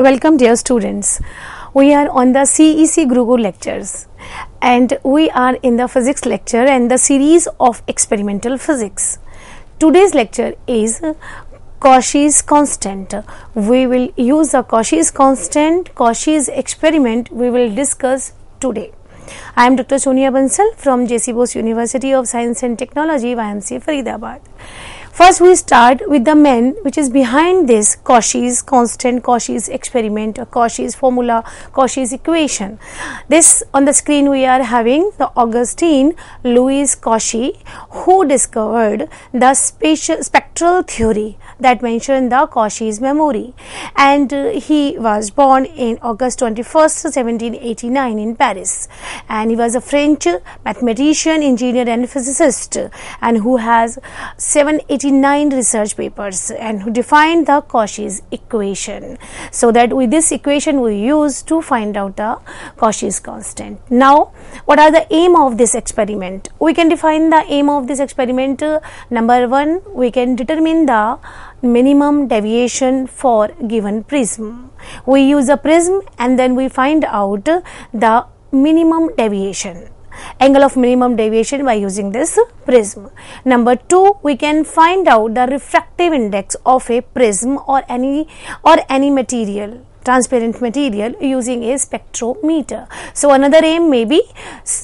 Welcome dear students. We are on the CEC Gurukul lectures and we are in the physics lecture and the series of experimental physics. Today's lecture is Cauchy's constant. We will use the Cauchy's constant, Cauchy's experiment we will discuss today. I am Dr. Sonia Bansal from JC Bose University of Science and Technology, YMCA Faridabad. First we start with the man which is behind this Cauchy's constant, Cauchy's experiment, or Cauchy's formula, Cauchy's equation. This on the screen we are having the Augustin Louis Cauchy, who discovered the spectral theory that mentioned the Cauchy's memory, and he was born in August 21st, 1789 in Paris, and he was a French mathematician, engineer and physicist, and who has 789 research papers and who defined the Cauchy's equation. So that with this equation we use to find out the Cauchy's constant. Now what are the aim of this experiment? We can define the aim of this experiment. Number one, we can determine the minimum deviation for given prism. We use a prism and then we find out the minimum deviation, angle of minimum deviation by using this prism. Number two, we can find out the refractive index of a prism or any material, transparent material, using a spectrometer. So another aim may be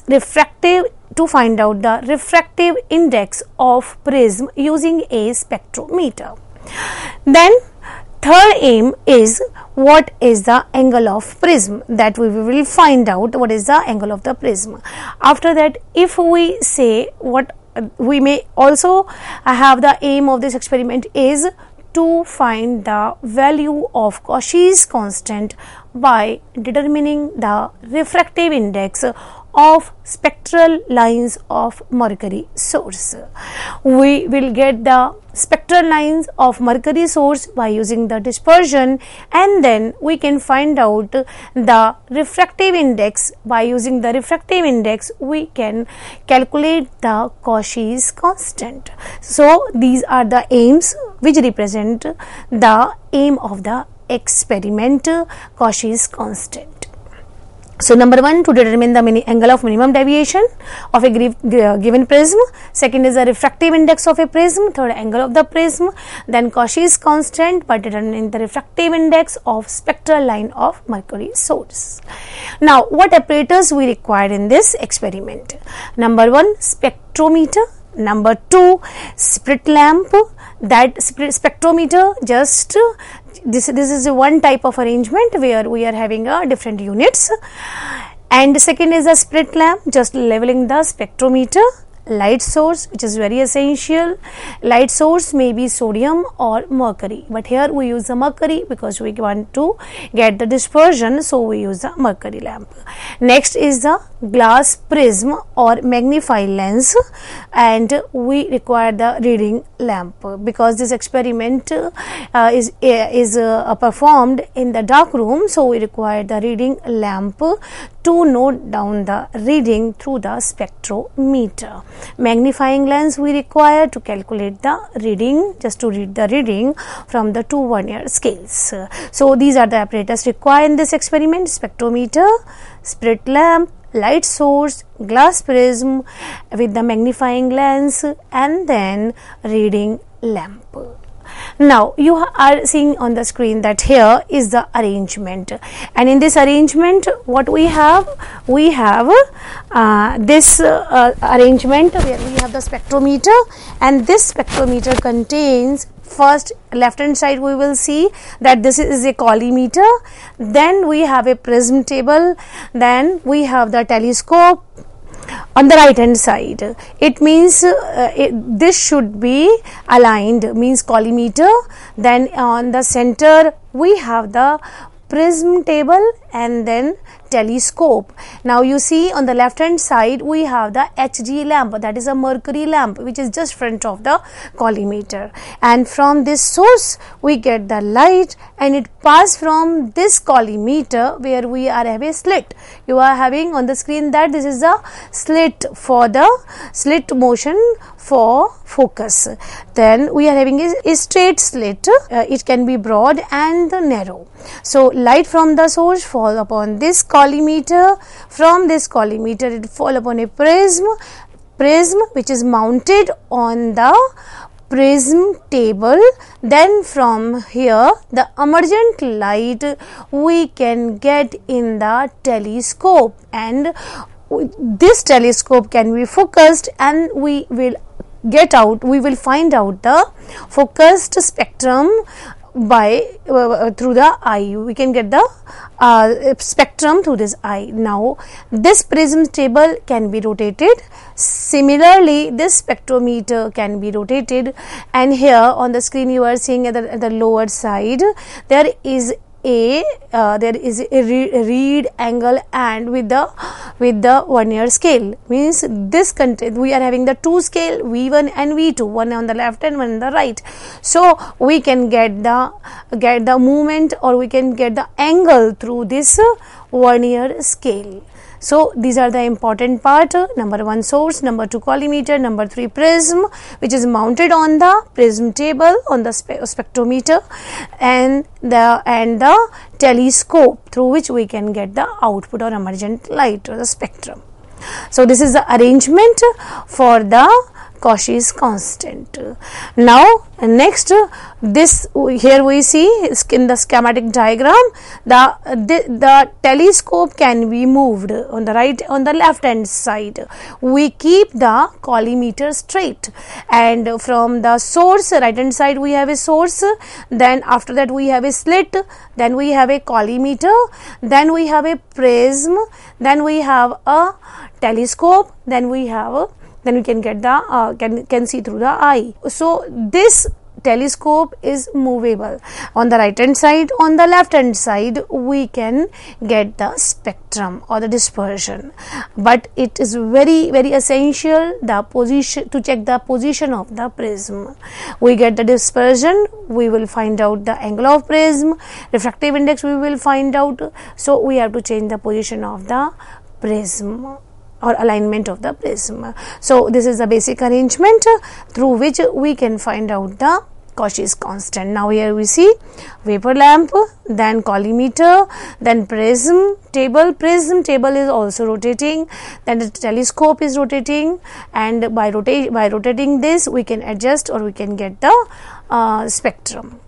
refractive, to find out the refractive index of prism using a spectrometer. Then third aim is what is the angle of prism, that we will find out what is the angle of the prism. After that, if we say what we may also have, the aim of this experiment is to find the value of Cauchy's constant by determining the refractive index of spectral lines of mercury source. We will get the spectral lines of mercury source by using the dispersion, and then we can find out the refractive index. By using the refractive index we can calculate the Cauchy's constant. So these are the aims which represent the aim of the experiment Cauchy's constant. So number one, to determine the angle of minimum deviation of a given prism. Second is the refractive index of a prism. Third, angle of the prism. Then Cauchy's constant by determining the refractive index of spectral line of mercury source. Now what apparatus we required in this experiment? Number one, spectrometer. Number two, slit lamp. That spectrometer, just this is one type of arrangement where we are having different units. And second is a slit lamp, just leveling the spectrometer. Light source, which is very essential. Light source may be sodium or mercury, but here we use the mercury because we want to get the dispersion, so we use the mercury lamp. Next is the glass prism or magnifying lens, and we require the reading lamp because this experiment is performed in the dark room, so we require the reading lamp to note down the reading through the spectrometer. Magnifying lens we require to calculate the reading, just to read the reading from the two vernier scales. So these are the apparatus required in this experiment: spectrometer, slit lamp, light source, glass prism with the magnifying lens, and then reading lamp. Now you are seeing on the screen that here is the arrangement, and in this arrangement what we have this arrangement where we have the spectrometer, and this spectrometer contains, first left hand side we will see that this is a collimeter, then we have a prism table, then we have the telescope. On the right hand side, it means this should be aligned, means collimeter. Then on the center we have the prism table and then telescope. Now you see on the left hand side we have the HG lamp, that is a mercury lamp, which is just front of the collimeter, and from this source we get the light and it passes from this collimeter where we are having a slit. You are having on the screen that this is a slit for the slit motion for focus. Then we are having a straight slit. It can be broad and narrow. So light from the source fall upon this collimator. From this collimator it fall upon a prism which is mounted on the prism table. Then from here the emergent light we can get in the telescope, and this telescope can be focused, and we will find out the focused spectrum by through the eye. We can get the spectrum through this eye. Now this prism table can be rotated. Similarly, this spectrometer can be rotated, and here on the screen you are seeing at the lower side there is a read angle and with the vernier scale. Means this we are having the two scale, V1 and V2, one on the left and one on the right. So we can get the movement, or we can get the angle through this vernier scale. So these are the important part. Number 1 source, number 2 collimator, number 3 prism which is mounted on the prism table on the spectrometer, and the telescope through which we can get the output or emergent light or the spectrum. So this is the arrangement for the Cauchy's constant. Now next, this here we see in the schematic diagram the telescope can be moved on the left hand side. We keep the collimator straight, and from the source right hand side we have a source, then after that we have a slit, then we have a collimator, then we have a prism, then we have a telescope, then we can get the can see through the eye. So this telescope is movable. On the right hand side, on the left hand side we can get the spectrum or the dispersion, but it is very essential the position to check the position of the prism. We get the dispersion, we will find out the angle of prism, refractive index we will find out. So we have to change the position of the prism or alignment of the prism. So this is the basic arrangement through which we can find out the Cauchy's constant. Now here we see vapor lamp, then collimator, then prism table. Prism table is also rotating, then the telescope is rotating, and by rotating this we can adjust or we can get the spectrum.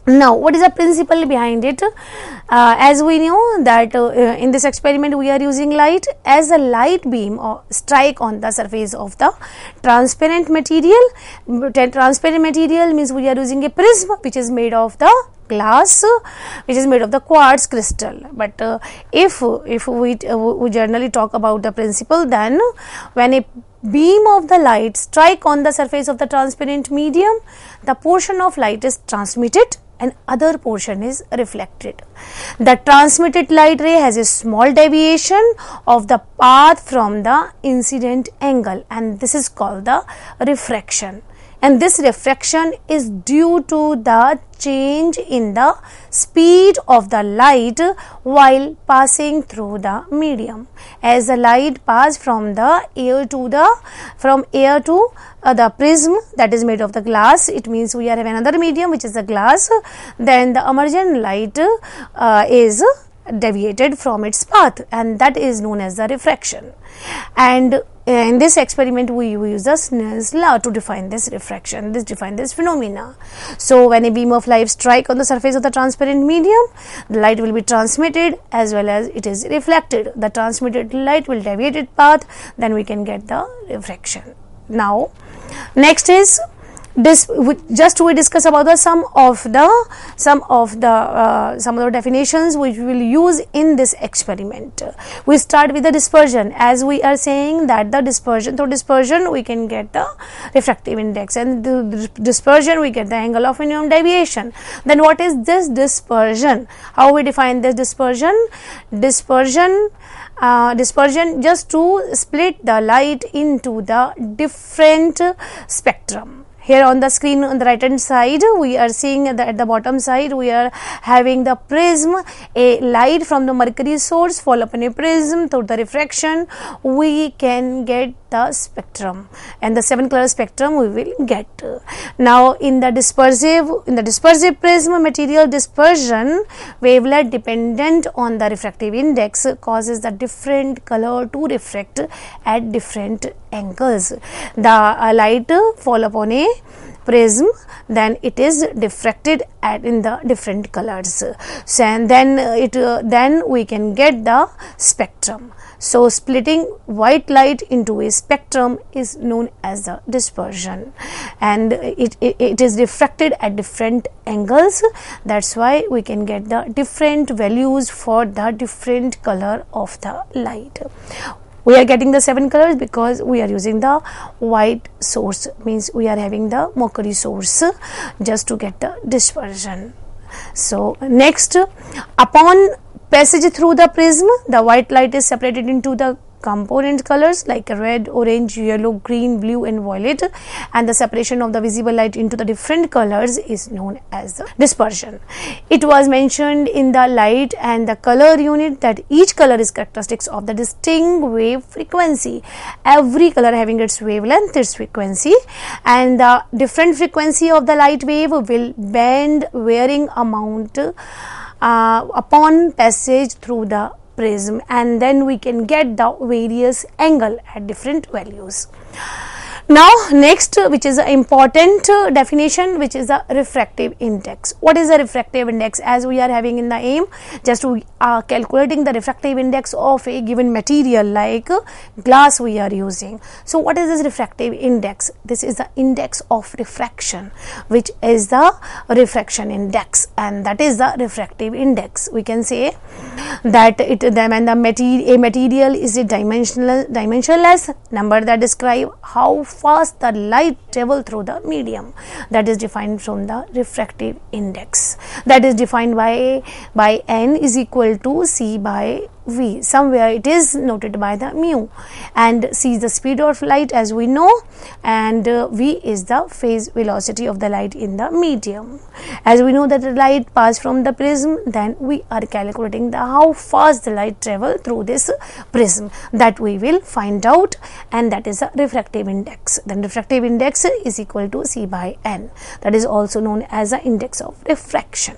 Now what is the principle behind it? As we know that in this experiment we are using light. As a light beam strike on the surface of the transparent material. Transparent material means we are using a prism which is made of the glass, which is made of the quartz crystal. But if we generally talk about the principle, then when a beam of the light strike on the surface of the transparent medium, the portion of light is transmitted and other portion is reflected. The transmitted light ray has a small deviation of the path from the incident angle, and this is called the refraction. And this refraction is due to the change in the speed of the light while passing through the medium. As the light passes from the air to the prism that is made of the glass, it means we have another medium which is the glass, then the emergent light is deviated from its path, and that is known as the refraction. And in this experiment we use the Snell's law to define this refraction, define this phenomena. So when a beam of light strike on the surface of the transparent medium, the light will be transmitted as well as it is reflected. The transmitted light will deviate its path, then we can get the refraction. Now next is this, we discuss about the some of the definitions which we will use in this experiment. We start with the dispersion. As we are saying that the dispersion, through dispersion we can get the refractive index, and the dispersion we get the angle of minimum deviation. Then what is this dispersion? How we define this dispersion? Dispersion just to split the light into the different spectrum. Here on the screen on the right hand side we are seeing at the bottom side we are having the prism, a light from the mercury source fall upon a prism. Through the refraction we can get the spectrum, and the 7 color spectrum we will get. Now in the dispersive prism, material dispersion wavelength dependent on the refractive index causes the different color to refract at different angles. The light fall upon a prism, then it is diffracted in the different colors. So, and then we can get the spectrum. So splitting white light into a spectrum is known as the dispersion, and it is refracted at different angles. That's why we can get the different values for the different color of the light. We are getting the 7 colors because we are using the white source, means we are having the mercury source just to get the dispersion. So next, upon passage through the prism, the white light is separated into the component colors like red, orange, yellow, green, blue and violet, and the separation of the visible light into the different colors is known as the dispersion. It was mentioned in the light and the color unit that each color is characteristics of the distinct wave frequency. Every color having its wavelength, its frequency, and the different frequency of the light wave will bend varying amount upon passage through the prism, and then we can get the various angle at different values. Now next, which is an important definition, which is the refractive index. What is the refractive index? As we are having in the aim, just we are calculating the refractive index of a given material like glass we are using. So what is this refractive index? This is the index of refraction, which is the refraction index, and that is the refractive index. We can say that when a material is a dimensionless number that describe how fast the light travel through the medium, that is defined from the refractive index, that is defined by n is equal to c by v. Somewhere it is noted by the mu, and c is the speed of light as we know, and v is the phase velocity of the light in the medium. As we know that the light pass from the prism, then we are calculating the how fast the light travel through this prism, that we will find out, and that is the refractive index. Then refractive index is equal to c by n, that is also known as the index of refraction.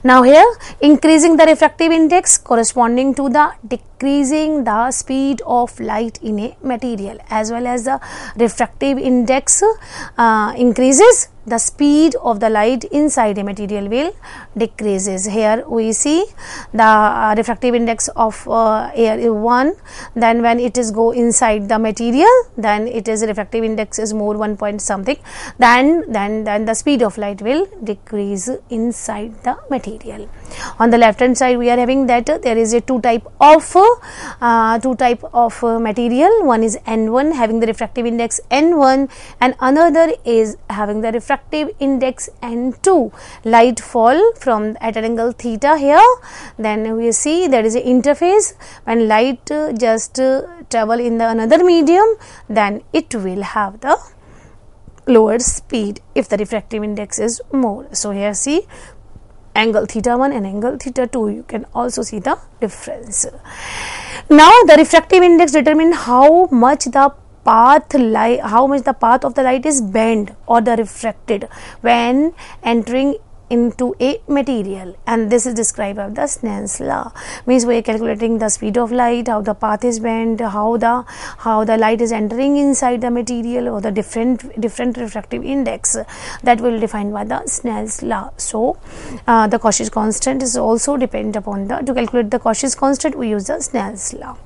Now here, increasing the refractive index corresponding to the decreasing the speed of light in a material, as well as the refractive index increases, the speed of the light inside a material will decreases. Here we see the refractive index of air is 1, then when it is go inside the material, then it is refractive index is more 1 point something, then the speed of light will decrease inside the material. On the left hand side we are having that there is a two type of material. One is N1 having the refractive index N1, and another is having the refractive index N2. Light fall from at an angle theta here, then we see there is an interface. When light just travel in the another medium, then it will have the lower speed if the refractive index is more. So here see angle theta 1 and angle theta 2, you can also see the difference. Now the refractive index determine how much the path of the light is bent or the refracted when entering into a material, and this is described by the Snell's law. Means we are calculating the speed of light, how the path is bent, how the light is entering inside the material, or the different refractive index that will be defined by the Snell's law. So the Cauchy's constant is also depend upon to calculate the Cauchy's constant we use the Snell's law.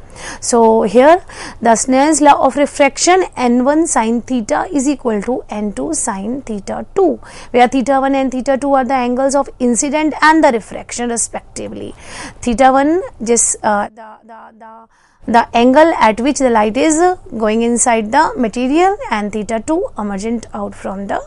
So here the Snell's law of refraction, N1 sin theta is equal to N2 sin theta 2, where theta 1 and theta 2 are the angles of incident and the refraction respectively. Theta 1 just the angle at which the light is going inside the material, and theta 2 emergent out from the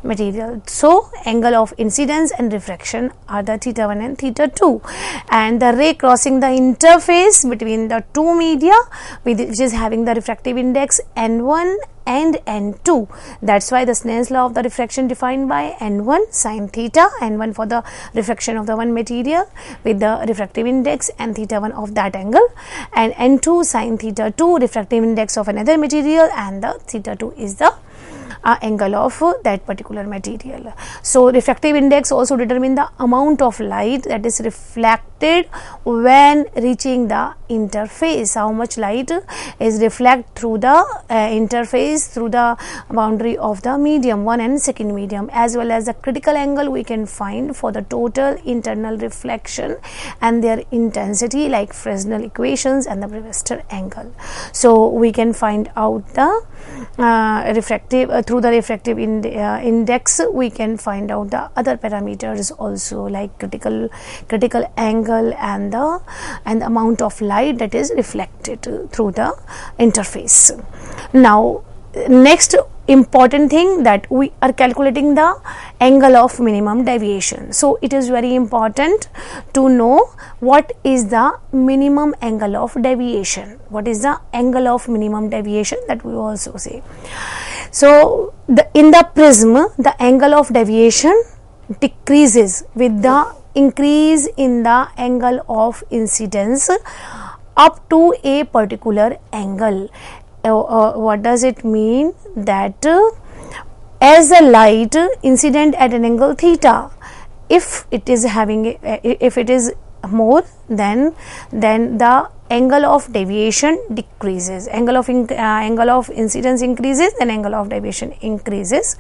material. So angle of incidence and refraction are the theta 1 and theta 2, and the ray crossing the interface between the two media which is having the refractive index N1 and n2. That's why the Snell's law of the refraction defined by n1 sin theta, n1 for the refraction of the one material with the refractive index and theta 1 of that angle, and n2 sin theta 2 refractive index of another material, and the theta 2 is the angle of that particular material. So refractive index also determine the amount of light that is reflected when reaching the interface. How much light is reflected through the interface, through the boundary of the medium 1 and second medium, as well as the critical angle we can find for the total internal reflection and their intensity, like Fresnel equations and the Brewster angle. So we can find out the refractive through the refractive index we can find out the other parameters also, like critical angle and the amount of light that is reflected through the interface. Now next important thing that we are calculating the angle of minimum deviation. So it is very important to know what is the minimum angle of deviation. What is the angle of minimum deviation, that we also say. So in the prism, the angle of deviation decreases with the increase in the angle of incidence up to a particular angle. What does it mean? That as the light incident at an angle theta, if it is having if it is more, then the angle of deviation decreases. Angle of incidence increases, then angle of deviation increases.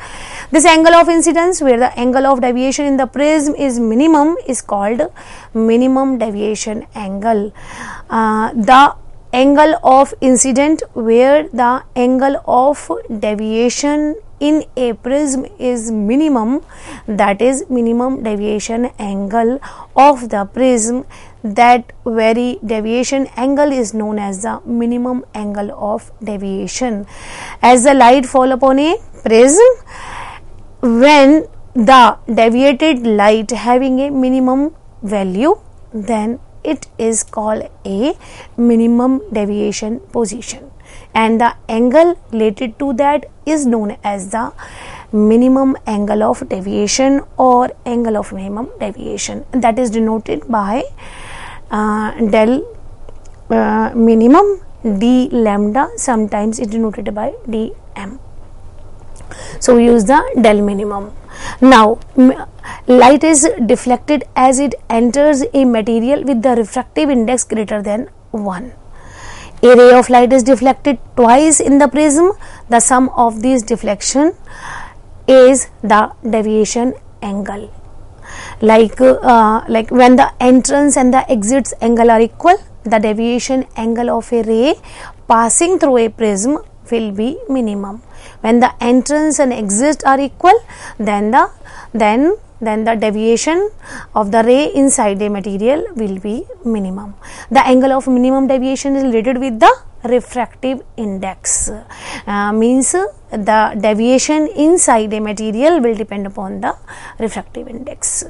This angle of incidence, where the angle of deviation in the prism is minimum, is called minimum deviation angle. The angle of incident where the angle of deviation in a prism is minimum, that is minimum deviation angle of the prism. That very deviation angle is known as the minimum angle of deviation. As the light fall upon a prism, when the deviated light having a minimum value, then it is called a minimum deviation position, and the angle related to that is known as the minimum angle of deviation or angle of minimum deviation. That is denoted by del minimum d lambda, sometimes it is denoted by dm. So we use the del minimum. Now light is deflected as it enters a material with the refractive index greater than 1. A ray of light is deflected twice in the prism. The sum of these deflection is the deviation angle. Like when the entrance and the exit's angle are equal, the deviation angle of a ray passing through a prism will be minimum. When the entrance and exit are equal, then the deviation of the ray inside a material will be minimum. The angle of minimum deviation is related with the refractive index. Means the deviation inside a material will depend upon the refractive index.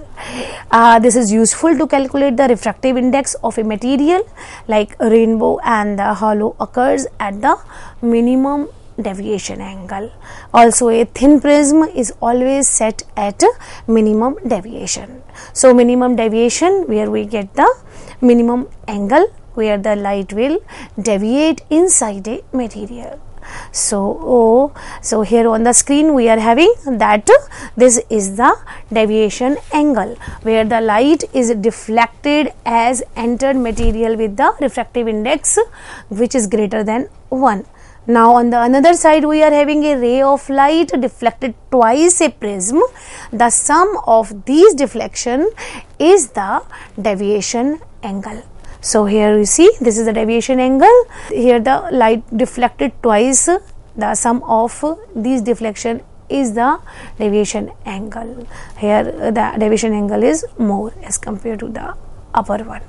This is useful to calculate the refractive index of a material like rainbow and the halo occurs at the minimum deviation angle. Also a thin prism is always set at minimum deviation. So minimum deviation, where we get the minimum angle where the light will deviate inside a material. So here on the screen we are having that this is the deviation angle where the light is deflected as entered material with the refractive index which is greater than 1. Now on the another side we are having a ray of light deflected twice a prism. The sum of these deflection is the deviation angle. So here you see this is the deviation angle. Here the light deflected twice. The sum of these deflection is the deviation angle. Here the deviation angle is more as compared to the upper one.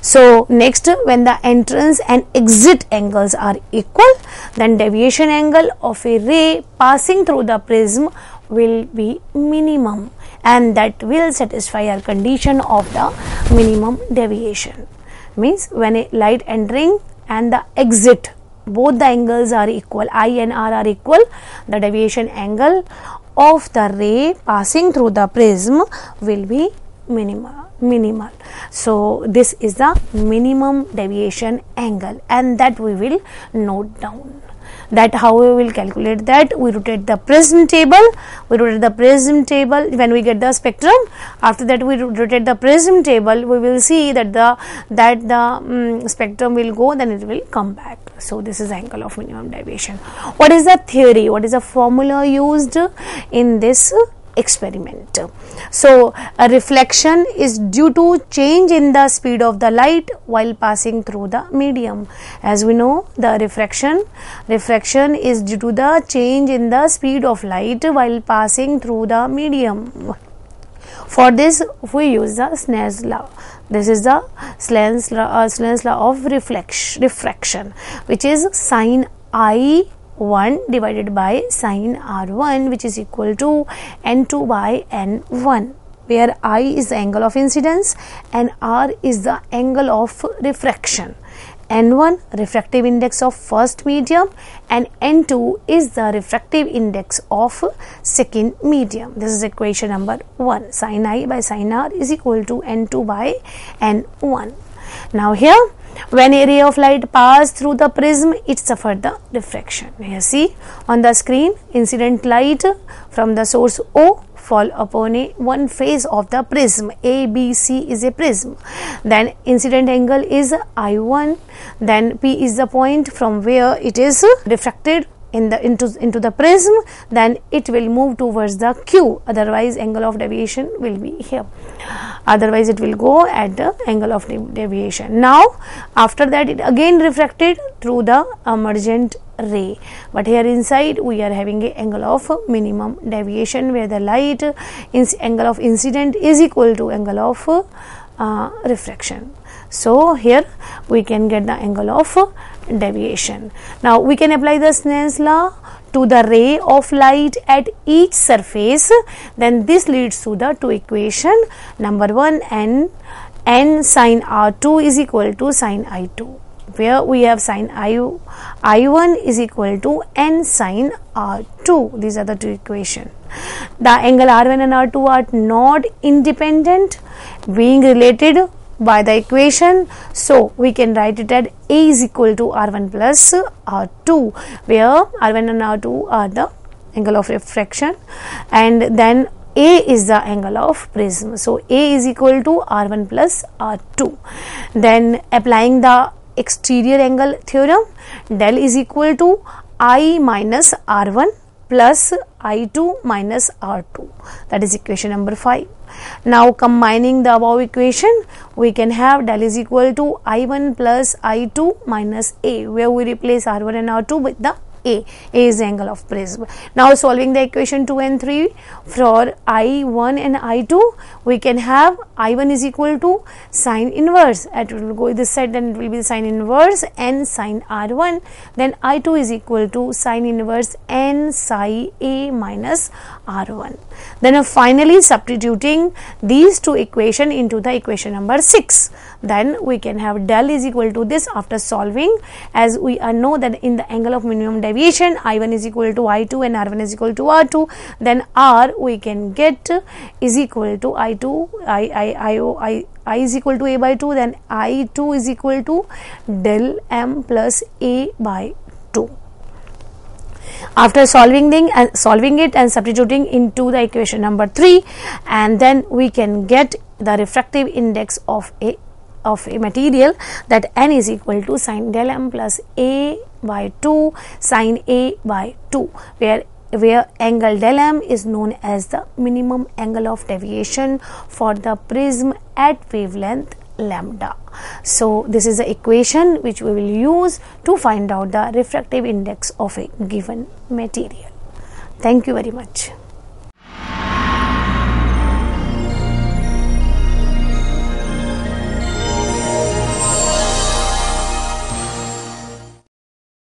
So next, when the entrance and exit angles are equal, then deviation angle of a ray passing through the prism will be minimum, and that will satisfy our condition of the minimum deviation. Means when a light entering and the exit both the angles are equal, I and R are equal, the deviation angle of the ray passing through the prism will be minimal. So this is the minimum deviation angle, and that we will note down. That how we will calculate that? We rotate the prism table. When we get the spectrum, after that we rotate the prism table, we will see that the spectrum will go, then it will come back. So this is angle of minimum deviation. What is the theory? What is the formula used in this experiment? So a reflection is due to change in the speed of the light while passing through the medium. As we know, the refraction is due to the change in the speed of light while passing through the medium. For this we use the Snell's law. This is the Snell's law of refraction, which is sin I1 divided by sin R1, which is equal to N2 by N1, where I is the angle of incidence and R is the angle of refraction. N1 refractive index of first medium and N2 is the refractive index of second medium. This is equation number 1. Sin I by sin R is equal to N2 by N1. Now here, when a ray of light passed through the prism, it suffered the refraction. Here see on the screen, incident light from the source O fall upon one face of the prism. A, B, C is a prism. Then incident angle is I1. Then P is the point from where it is refracted into the prism. Then it will move towards the Q. Otherwise, angle of deviation will be here. Otherwise, it will go at the angle of deviation. Now, after that, it again refracted through the emergent ray, but here inside we are having a angle of minimum deviation, where the light angle of incident is equal to angle of refraction. So here we can get the angle of deviation. Now we can apply the Snell's law to the ray of light at each surface. Then this leads to the two equation. Number 1, n sin R2 is equal to sin I2, where we have sin I1 is equal to n sin R2. These are the two equations. The angle R1 and R2 are not independent, being related by the equation. So we can write it as A is equal to R1 plus R2, where R1 and R2 are the angle of refraction, and then A is the angle of prism. So A is equal to R1 plus R2. Then applying the exterior angle theorem, del is equal to I minus R1 plus I2 minus R2. That is equation number 5. Now combining the above equation, we can have del is equal to I1 plus I2 minus A, where we replace R1 and R2 with the A. A is the angle of prism. Now solving the equation 2 and 3 for I1 and I2, we can have I1 is equal to sine inverse. It will go this side, then it will be sine inverse n sine R1. Then I2 is equal to sine inverse n psi A minus R1. Then finally substituting these two equations into the equation number 6. Then we can have del is equal to this after solving, as we know that in the angle of minimum deviation I1 is equal to I2 and R1 is equal to R2. Then R we can get is equal to I is equal to A by 2, then I2 is equal to del M plus A by 2. After solving it and substituting into the equation number 3, and then we can get the refractive index of a material, that n is equal to sin del M plus A by 2 sin A by 2, where angle del M is known as the minimum angle of deviation for the prism at wavelength lambda. So this is the equation which we will use to find out the refractive index of a given material. Thank you very much.